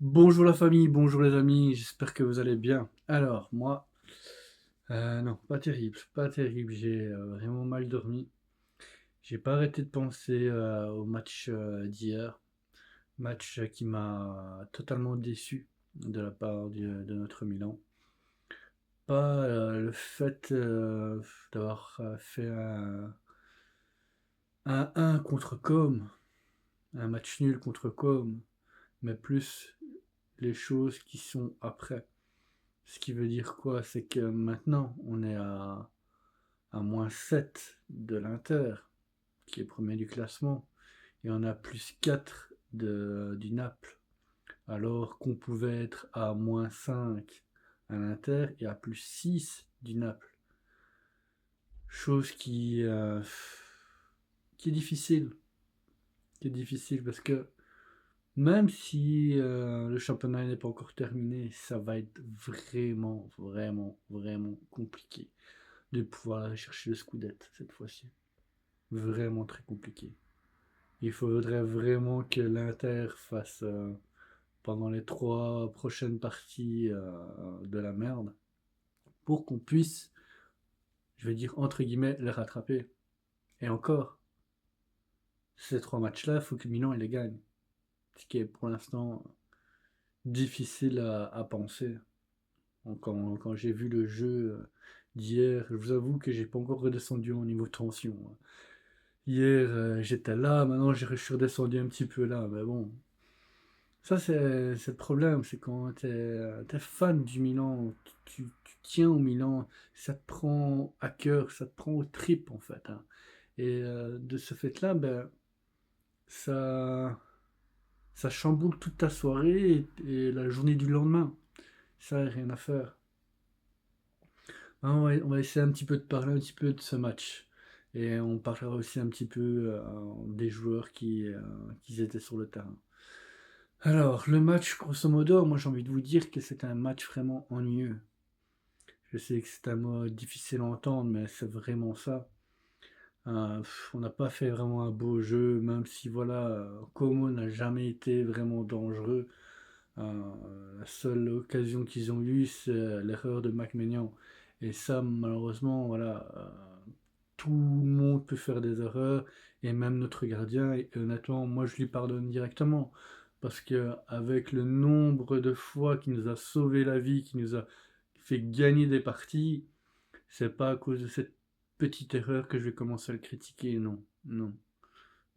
Bonjour la famille, bonjour les amis, j'espère que vous allez bien. Alors, moi, non, pas terrible, pas terrible, j'ai vraiment mal dormi. J'ai pas arrêté de penser au match d'hier, match qui m'a totalement déçu de la part de notre Milan. Pas le fait d'avoir fait un 1 contre Com, un match nul contre Com, mais plus les choses qui sont après. Ce qui veut dire quoi? C'est que maintenant, on est à moins 7 de l'Inter, qui est premier du classement, et on a plus 4 du Naples, alors qu'on pouvait être à moins 5 à l'Inter et à plus 6 du Naples. Chose qui est difficile, qui est difficile parce que même si le championnat n'est pas encore terminé, ça va être vraiment, vraiment, vraiment compliqué de pouvoir aller chercher le Scudetto cette fois-ci. Vraiment très compliqué. Il faudrait vraiment que l'Inter fasse pendant les 3 prochaines parties de la merde pour qu'on puisse, je vais dire entre guillemets, les rattraper. Et encore, ces 3 matchs-là, il faut que Milan il les gagne. Ce qui est pour l'instant difficile à penser. Quand j'ai vu le jeu d'hier, je vous avoue que j'ai pas encore redescendu au niveau tension, hein. Hier, j'étais là, maintenant je suis redescendu un petit peu là, mais bon. Ça, c'est le problème, c'est quand t'es fan du Milan, tu tiens au Milan, ça te prend à cœur, ça te prend aux tripes en fait, hein. Et de ce fait-là, ben, ça, ça chamboule toute ta soirée et la journée du lendemain. Ça, y a rien à faire. On va essayer un petit peu de parler un petit peu de ce match. Et on parlera aussi un petit peu des joueurs qui étaient sur le terrain. Alors, le match, grosso modo, moi j'ai envie de vous dire que c'était un match vraiment ennuyeux. Je sais que c'est un mot difficile à entendre, mais c'est vraiment ça. On n'a pas fait vraiment un beau jeu, même si voilà, Como n'a jamais été vraiment dangereux. La seule occasion qu'ils ont eue, c'est l'erreur de McMahon. Et ça, malheureusement, voilà, tout le monde peut faire des erreurs, et même notre gardien. Et honnêtement, moi, je lui pardonne directement. Parce que avec le nombre de fois qu'il nous a sauvé la vie, qu'il nous a fait gagner des parties, c'est pas à cause de cette petite erreur que je vais commencer à le critiquer. Non, non,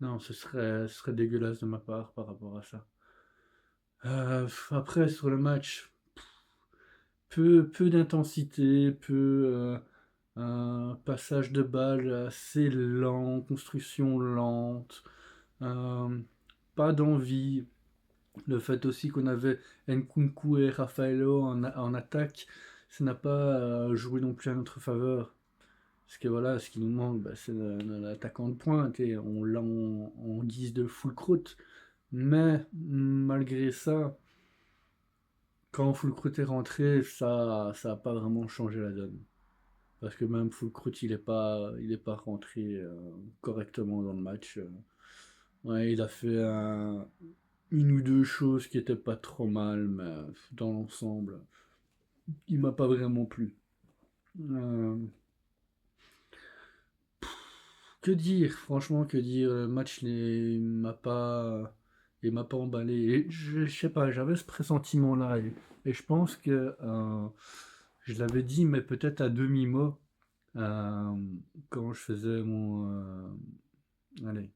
non, ce serait dégueulasse de ma part par rapport à ça. Après, sur le match, peu d'intensité, un passage de balle assez lent, construction lente, euh, pas d'envie. Le fait aussi qu'on avait Nkunku et Rafaelo en attaque, ça n'a pas joué non plus à notre faveur. Parce que voilà, ce qui nous manque, bah, c'est l'attaquant de pointe et on l'a en guise de full croûte. Mais malgré ça, quand Fulkrut est rentré, ça a pas vraiment changé la donne. Parce que même Fulkrut, il est pas rentré correctement dans le match. Ouais, il a fait une ou deux choses qui étaient pas trop mal, mais dans l'ensemble, il m'a pas vraiment plu. Euh, que dire, franchement, que dire, le match il m'a pas emballé. Et je sais pas, j'avais ce pressentiment-là. Et je pense que je l'avais dit, mais peut-être à demi-mot, euh, quand je faisais allez,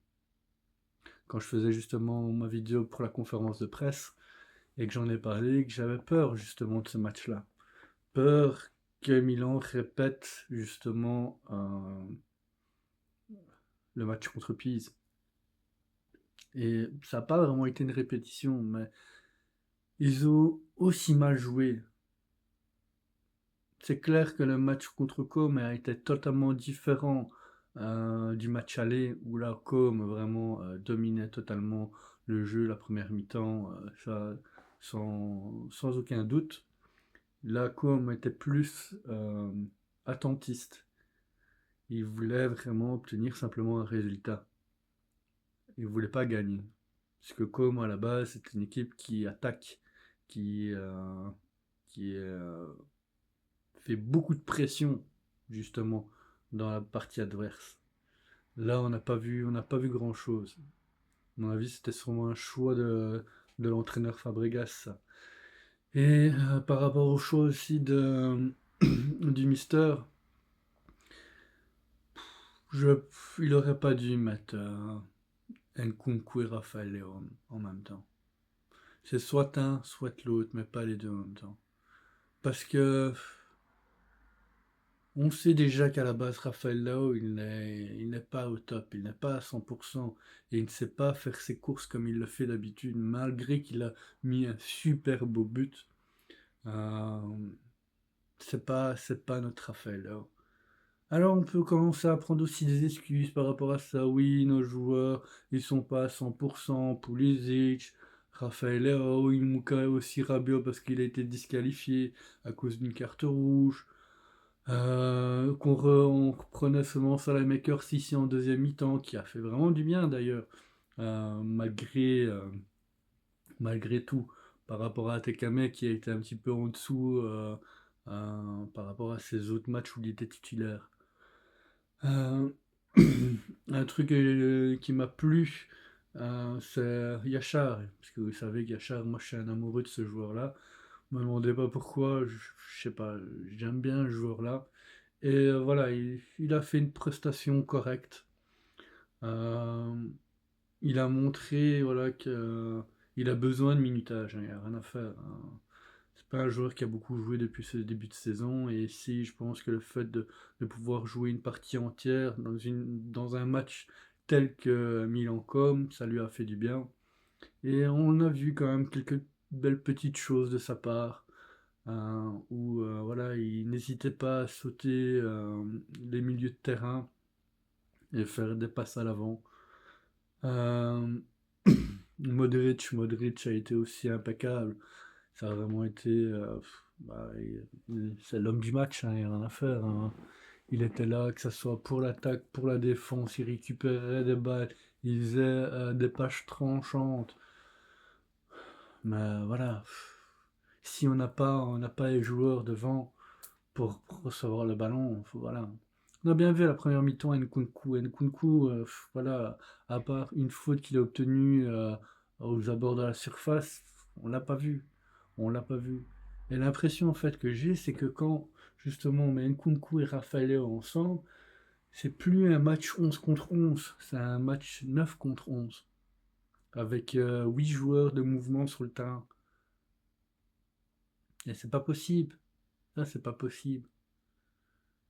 quand je faisais justement ma vidéo pour la conférence de presse et que j'en ai parlé, que j'avais peur justement de ce match-là. Peur que Milan répète justement le match contre Pise. Et ça n'a pas vraiment été une répétition, mais ils ont aussi mal joué. C'est clair que le match contre Com a été totalement différent du match aller, où là, Com vraiment dominait totalement le jeu, la première mi-temps, ça, sans aucun doute. Là, Com était plus attentiste. Il voulait vraiment obtenir simplement un résultat. Il ne voulait pas gagner. Parce que Com, à la base, c'est une équipe qui attaque. qui, qui fait beaucoup de pression, justement, dans la partie adverse. Là, on n'a pas vu grand-chose. À mon avis, c'était sûrement un choix de l'entraîneur Fabregas, ça. Et par rapport au choix aussi du Mister, je, il aurait pas dû mettre Nkunku et Raphaël Léon en même temps. C'est soit un, soit l'autre, mais pas les deux en même temps. Parce que on sait déjà qu'à la base, Raphaël Léo, il n'est pas au top, il n'est pas à 100%, et il ne sait pas faire ses courses comme il le fait d'habitude, malgré qu'il a mis un super beau but. Euh, c'est pas notre Raphaël Léo. Alors on peut commencer à prendre aussi des excuses par rapport à ça. Oui, nos joueurs, ils sont pas à 100%. Pulisic, Raphaël Leao, Imuka aussi Rabiot parce qu'il a été disqualifié à cause d'une carte rouge. On reprenait seulement Saelemaekers ici en deuxième mi-temps, qui a fait vraiment du bien d'ailleurs, malgré tout, par rapport à Tekame qui a été un petit peu en dessous par rapport à ses autres matchs où il était titulaire. Euh, un truc qui m'a plu, c'est Yachar. Parce que vous savez que Yachar, moi je suis un amoureux de ce joueur-là. Ne me demandez pas pourquoi, je sais pas, j'aime bien le joueur-là. Et voilà, il a fait une prestation correcte. Euh, il a montré voilà, qu'il a besoin de minutage, hein, il n'y a rien à faire, hein. C'est pas un joueur qui a beaucoup joué depuis ce début de saison, et ici je pense que le fait de pouvoir jouer une partie entière dans un match tel que Milan-Com, ça lui a fait du bien. Et on a vu quand même quelques belles petites choses de sa part, où voilà, il n'hésitait pas à sauter les milieux de terrain et faire des passes à l'avant. Euh, Modric a été aussi impeccable. Ça a vraiment été. C'est l'homme du match, hein, il n'y a rien à faire, hein. Il était là, que ce soit pour l'attaque, pour la défense, il récupérait des balles, il faisait des passes tranchantes. Mais voilà, si on n'a pas les joueurs devant pour recevoir le ballon, voilà. On a bien vu à la première mi-temps Nkunku. Nkunku, voilà, à part une faute qu'il a obtenue aux abords de la surface, on l'a pas vu. On l'a pas vu. Et l'impression en fait que j'ai, c'est que quand justement on met Nkunku et Rafael Leao ensemble, c'est plus un match 11 contre 11, c'est un match 9 contre 11, avec 8 joueurs de mouvement sur le terrain. Et c'est pas possible. Ça, c'est pas possible.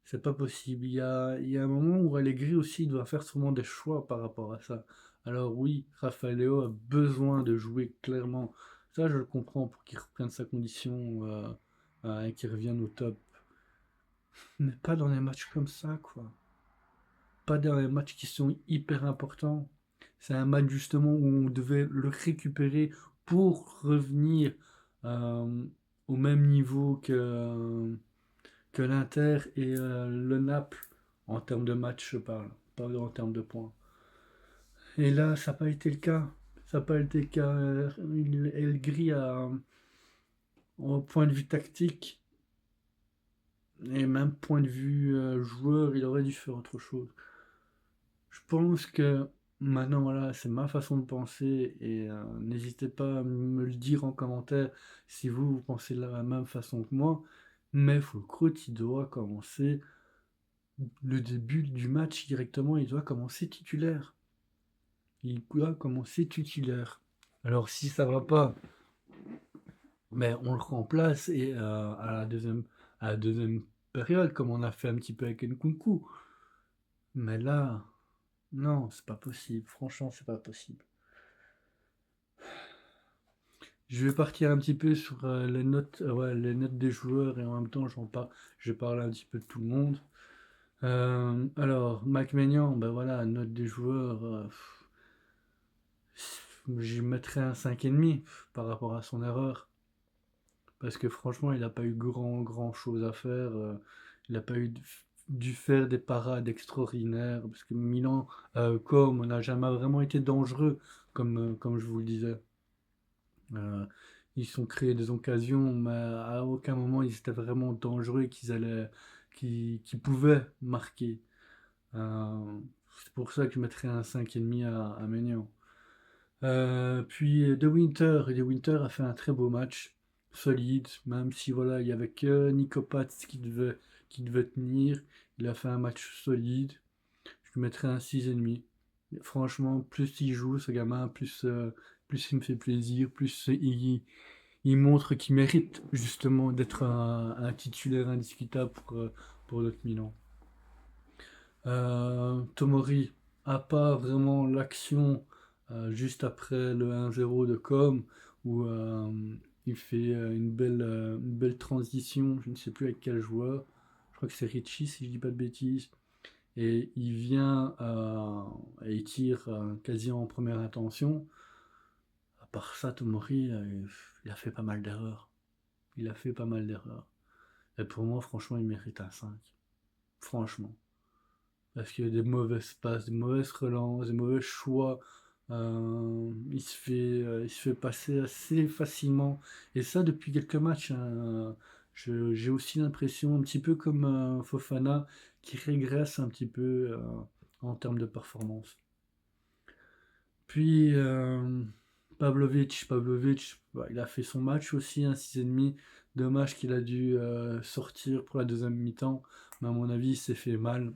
C'est pas possible. Il y a un moment où Allegri aussi doit faire sûrement des choix par rapport à ça. Alors oui, Rafael Leao a besoin de jouer clairement. Ça, je le comprends pour qu'il reprenne sa condition et qu'il revienne au top. Mais pas dans des matchs comme ça, quoi. Pas dans les matchs qui sont hyper importants. C'est un match justement où on devait le récupérer pour revenir euh, au même niveau que l'Inter et le Naples en termes de match, je parle, pas en termes de points. Et là, ça n'a pas été le cas. Ça n'a pas été le cas. El Gris au point de vue tactique et même point de vue joueur, il aurait dû faire autre chose. Je pense que maintenant, voilà, c'est ma façon de penser et n'hésitez pas à me le dire en commentaire si vous pensez de la même façon que moi. Mais Fulkrug, il doit commencer le début du match directement, il doit commencer titulaire. Il doit commencer titulaire. Alors si ça va pas, mais on le remplace et à la deuxième période, comme on a fait un petit peu avec Nkunku. Mais là, non, c'est pas possible. Franchement, c'est pas possible. Je vais partir un petit peu sur les notes des joueurs et en même temps, je vais parler un petit peu de tout le monde. Alors, Mike Maignan, ben voilà, note des joueurs. J'y mettrais un 5,5 par rapport à son erreur. Parce que franchement, il n'a pas eu grand chose à faire. Il n'a pas dû faire des parades extraordinaires. Parce que Milan, on n'a jamais vraiment été dangereux, comme je vous le disais. Euh, ils se sont créés des occasions, mais à aucun moment ils étaient vraiment dangereux, qu'ils pouvaient marquer. Euh, c'est pour ça que je mettrais un 5,5 à Maignan. Puis De Winter a fait un très beau match, solide, même si voilà, il y avait que Nico Pats qui devait tenir. Il a fait un match solide. Je lui mettrais un 6,5. Franchement, plus il joue, ce gamin, plus il me fait plaisir, plus il montre qu'il mérite justement d'être un titulaire indiscutable pour notre Milan. Tomori, à part vraiment l'action juste après le 1-0 de Com, où il fait une belle transition, je ne sais plus avec quel joueur, je crois que c'est Ricci si je dis pas de bêtises, et il vient et il tire quasi en première intention. À part ça, Tomori, il a fait pas mal d'erreurs. Il a fait pas mal d'erreurs. Et pour moi, franchement, il mérite un 5. Franchement. Parce qu'il y a des mauvaises passes, des mauvaises relances, des mauvais choix. Il se fait passer assez facilement. Et ça, depuis quelques matchs, hein. J'ai aussi l'impression, un petit peu comme Fofana, qui régresse un petit peu en termes de performance. Puis Pavlovic, bah, il a fait son match aussi, un 6,5. Dommage qu'il a dû sortir pour la deuxième mi-temps, mais à mon avis, il s'est fait mal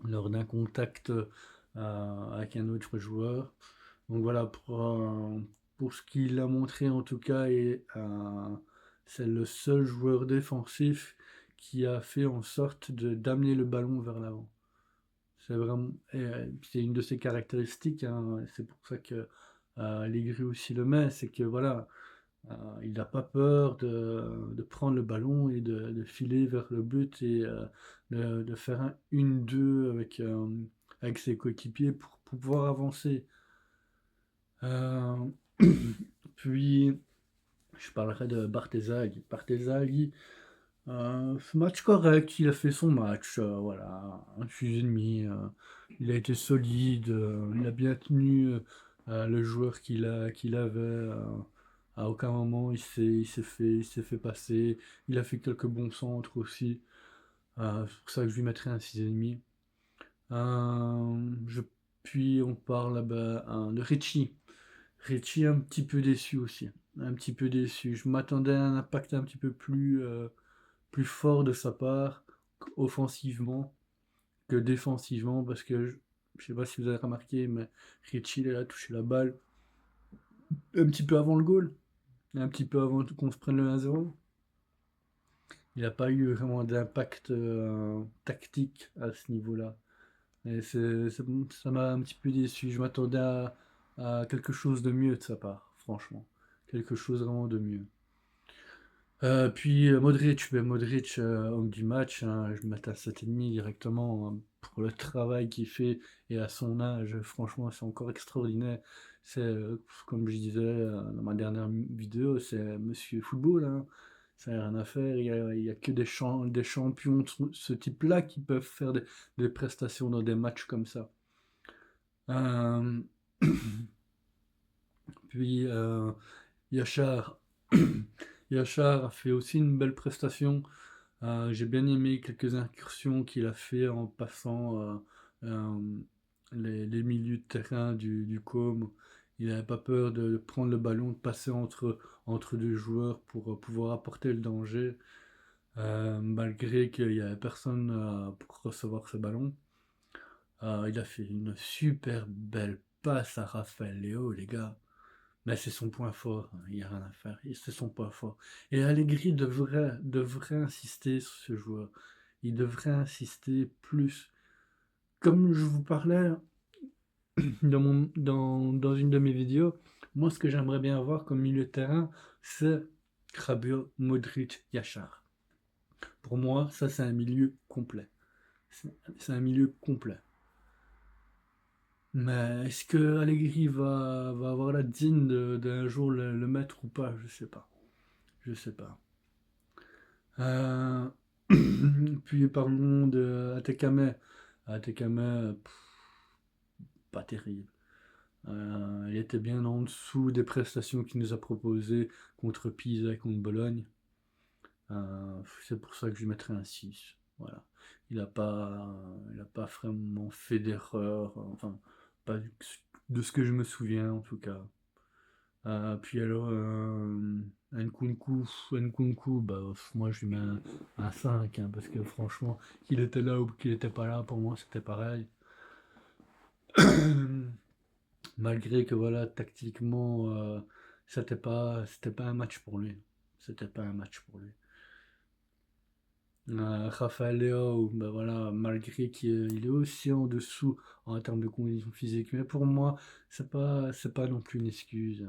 lors d'un contact avec un autre joueur. Donc voilà, pour ce qu'il a montré en tout cas, c'est le seul joueur défensif qui a fait en sorte d'amener le ballon vers l'avant. C'est vraiment, c'est une de ses caractéristiques, hein. C'est pour ça que Allegri aussi le met, c'est que voilà, il n'a pas peur de prendre le ballon et de filer vers le but et de faire un 1-2 avec ses coéquipiers pour pouvoir avancer. Euh, Puis, je parlerai de Barthez. Barthez, match correct, il a fait son match, voilà, un 6,5. Il a été solide, il a bien tenu le joueur qu'il avait. À aucun moment il s'est fait passer. Il a fait quelques bons centres aussi. C'est pour ça que je lui mettrais un 6,5. Je, puis on parle là-bas de Richie. Richie un petit peu déçu aussi. Un petit peu déçu. Je m'attendais à un impact un petit peu plus fort de sa part, offensivement que défensivement, parce que je sais pas si vous avez remarqué, mais Richie il a touché la balle un petit peu avant le goal, un petit peu avant qu'on se prenne le 1-0. Il n'a pas eu vraiment d'impact tactique à ce niveau-là. Et ça m'a un petit peu déçu. Je m'attendais à quelque chose de mieux de sa part, franchement. Quelque chose vraiment de mieux. Puis Modric, homme du match, hein, je m'attends à 7,5 directement hein, pour le travail qu'il fait et à son âge, franchement, c'est encore extraordinaire. C'est, comme je disais dans ma dernière vidéo, c'est Monsieur Football, hein. Ça n'a rien à faire. Il y a que des champions de ce type-là qui peuvent faire des prestations dans des matchs comme ça. Euh, Puis Yachar. Yachar a fait aussi une belle prestation. J'ai bien aimé quelques incursions qu'il a fait en passant euh, les milieux de terrain du COM. Il n'avait pas peur de prendre le ballon, de passer entre deux joueurs pour pouvoir apporter le danger, malgré qu'il n'y avait personne pour recevoir ce ballon. Il a fait une super belle passe à Raphaël Léo, les gars. Mais c'est son point fort, hein, il n'y a rien à faire, c'est son point fort. Et Allegri devrait insister sur ce joueur. Il devrait insister plus. Comme je vous parlais dans une de mes vidéos, moi ce que j'aimerais bien avoir comme milieu de terrain, c'est Rabiot, Modric, Yachar. Pour moi, ça c'est un milieu complet. C'est un milieu complet. Mais est-ce que Allegri va avoir la digne d'un jour le mettre ou pas? Je sais pas. Je sais pas. Euh, Puis parlons de Atekame. Atekame, pas terrible. Il était bien en dessous des prestations qu'il nous a proposées contre Pisa et contre Bologne. C'est pour ça que je lui mettrais un 6. Voilà. Il a pas vraiment fait d'erreur, enfin, pas de ce que je me souviens en tout cas. Puis alors, Nkunku, bah, moi je lui mets un 5, hein, parce que franchement, qu'il était là ou qu'il était pas là, pour moi c'était pareil. Malgré que voilà, tactiquement, c'était pas un match pour lui. C'était pas un match pour lui. Rafael Leao, bah voilà, malgré qu'il est aussi en dessous en termes de conditions physiques, mais pour moi, c'est pas non plus une excuse,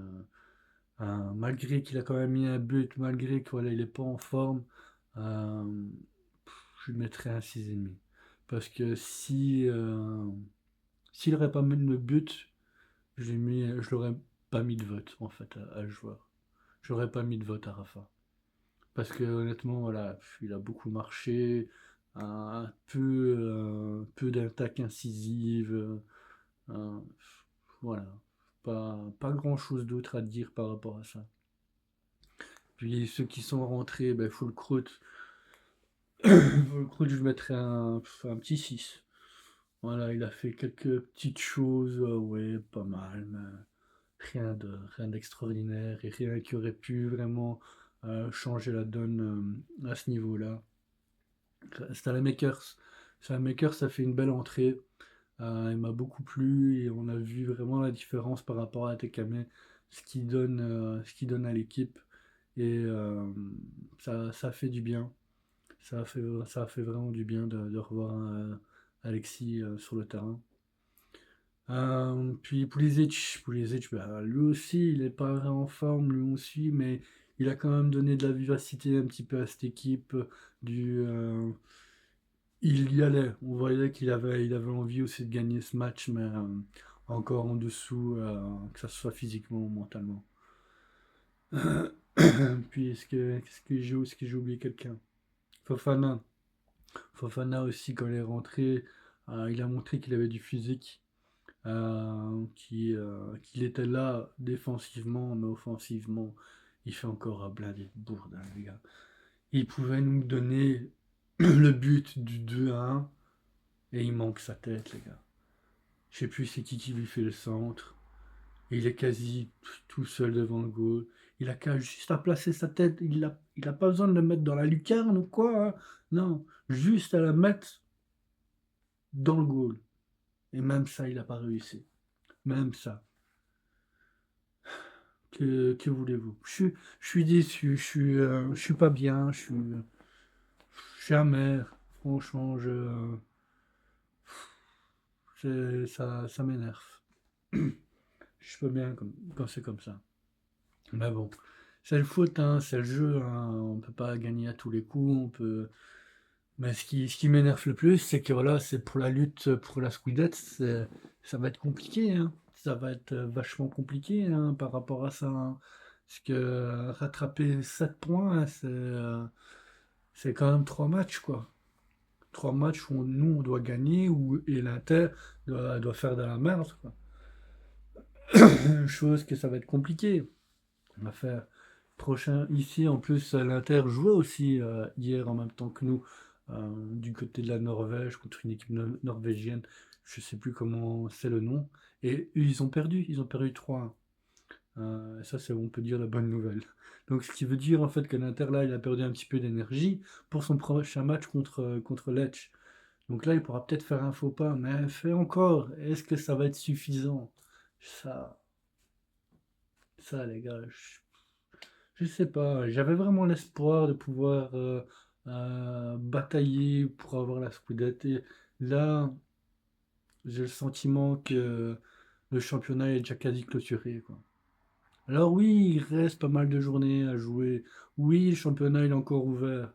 hein. Malgré qu'il a quand même mis un but, malgré qu'il voilà, il est pas en forme, euh, je lui mettrais un 6,5. Parce que s'il n'aurait pas mis le but, je l'aurais pas mis de vote en fait à ce joueur. J'aurais pas mis de vote à Rafa. Parce que honnêtement, voilà, il a beaucoup marché, peu d'attaques incisives, euh, voilà, pas grand chose d'autre à dire par rapport à ça. Puis ceux qui sont rentrés, ben, Fulkrut, Fulkrut, je mettrais un petit 6. Voilà, il a fait quelques petites choses, ouais, pas mal, mais rien d'extraordinaire et rien qui aurait pu vraiment changer la donne à ce niveau-là. Makers. Makers, ça fait une belle entrée. Il m'a beaucoup plu et on a vu vraiment la différence par rapport à Tekame, ce qu'il donne à l'équipe. Et ça fait du bien. Ça a fait vraiment du bien de revoir Alexis sur le terrain. Puis Pulisic, bah, lui aussi, il n'est pas vraiment en forme, lui aussi, mais il a quand même donné de la vivacité un petit peu à cette équipe. Du, euh, il y allait, on voyait il avait envie aussi de gagner ce match, mais encore en dessous, que ce soit physiquement ou mentalement. Puis est-ce que j'ai oublié quelqu'un? Fofana. Fofana aussi, quand il est rentré, il a montré qu'il avait du physique, qu'il était là défensivement, mais offensivement, il fait encore un blindé de bourdin, les gars. Il pouvait nous donner le but du 2-1 et il manque sa tête, les gars. Je sais plus c'est qui lui fait le centre. Et il est quasi tout seul devant le goal. Il a qu'à juste à placer sa tête. Il a pas besoin de le mettre dans la lucarne ou quoi, hein. Non, juste à la mettre dans le goal. Et même ça, il n'a pas réussi. Même ça. Que voulez-vous? Je suis déçu, je suis pas bien, je suis amer. Franchement, ça m'énerve. Je suis pas bien quand c'est comme ça. Mais bon, c'est le foot, hein, c'est le jeu, hein, on peut pas gagner à tous les coups, on peut. Mais ce qui m'énerve le plus, c'est que voilà, c'est pour la lutte pour la Squidette, ça va être compliqué, hein. Ça va être vachement compliqué, hein, par rapport à ça, hein. Parce que rattraper 7 points, c'est quand même 3 matchs, quoi. 3 matchs où nous, on doit gagner, et l'Inter doit faire de la merde, quoi. Chose que ça va être compliqué. On va faire prochain ici. En plus, l'Inter jouait aussi hier en même temps que nous du côté de la Norvège contre une équipe norvégienne. Je sais plus comment c'est le nom. Et eux, ils ont perdu. Ils ont perdu 3-1. Ça, c'est, on peut dire, la bonne nouvelle. Donc, ce qui veut dire en fait que l'Inter, là, il a perdu un petit peu d'énergie pour son prochain match contre Lecce. Donc là, il pourra peut-être faire un faux pas. Mais fait encore. Est-ce que ça va être suffisant? Ça, les gars, je sais pas, j'avais vraiment l'espoir de pouvoir batailler pour avoir la Scudetto. Et là, j'ai le sentiment que le championnat est déjà quasi clôturé, quoi. Alors oui, il reste pas mal de journées à jouer. Oui, le championnat il est encore ouvert.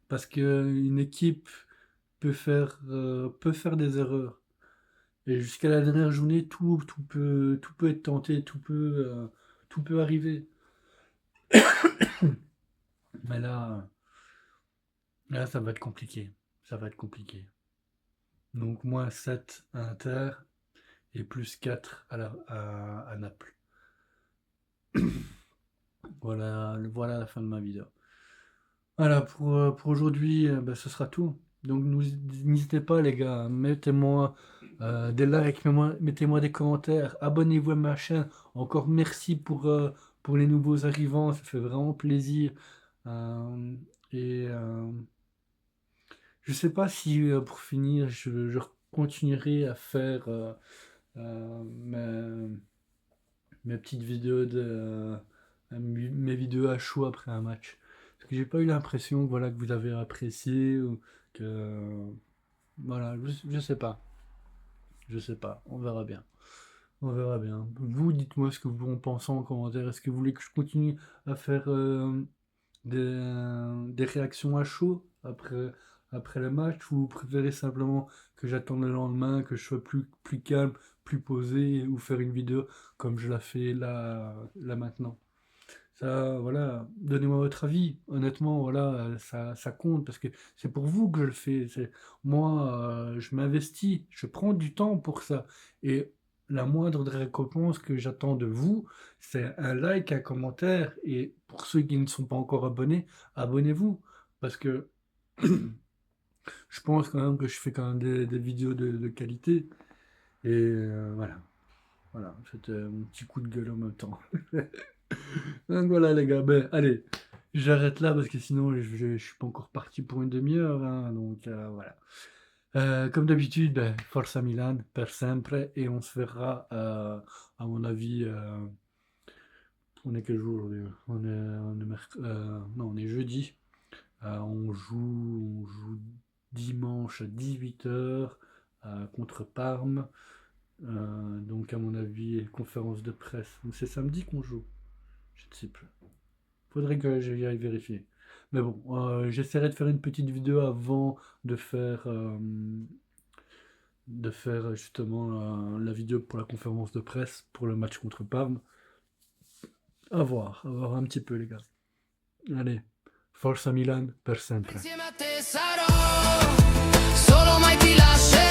Parce que une équipe peut faire des erreurs. Et jusqu'à la dernière journée, tout peut être tenté, tout peut arriver. Mais là, ça va être compliqué. Ça va être compliqué. Donc moi 7 Inter et plus 4 à Naples. Voilà la fin de ma vidéo. Voilà, pour aujourd'hui, bah, ce sera tout. Donc n'hésitez pas les gars, mettez-moi des likes, mettez-moi des commentaires, abonnez-vous à ma chaîne. Encore merci pour les nouveaux arrivants, ça fait vraiment plaisir. Euh, et je sais pas si pour finir, je continuerai à faire mes petites vidéos mes vidéos à chaud après un match. Parce que j'ai pas eu l'impression que voilà que vous avez apprécié ou que voilà, je sais pas. Je sais pas, on verra bien. On verra bien. Vous, dites-moi ce que vous en pensez en commentaire. Est-ce que vous voulez que je continue à faire des réactions à chaud après le match ou vous préférez simplement que j'attende le lendemain, que je sois plus calme, plus posé ou faire une vidéo comme je la fais là maintenant? Ça, voilà, donnez-moi votre avis. Honnêtement, voilà, ça compte parce que c'est pour vous que je le fais. Moi, je m'investis, je prends du temps pour ça. Et la moindre des récompenses que j'attends de vous, c'est un like, un commentaire. Et pour ceux qui ne sont pas encore abonnés, abonnez-vous. Parce que je pense quand même que je fais quand même des vidéos de qualité. Et voilà, c'était mon petit coup de gueule en même temps. Donc voilà les gars, ben allez, j'arrête là parce que sinon je suis pas encore parti pour une demi-heure, hein, donc voilà. Comme d'habitude, ben, Forza Milan, per sempre, et on se verra, à mon avis, on est quel jour aujourd'hui? Non, on est jeudi. On joue dimanche à 18h contre Parme. Donc à mon avis, conférence de presse. Ou c'est samedi qu'on joue? Je ne sais plus. Faudrait que j'aille vérifier. Mais bon, j'essaierai de faire une petite vidéo avant de faire, justement la vidéo pour la conférence de presse pour le match contre Parme. À voir un petit peu les gars. Allez, Forza Milan per sempre. Insieme a te sarò, solo mai ti lascerò.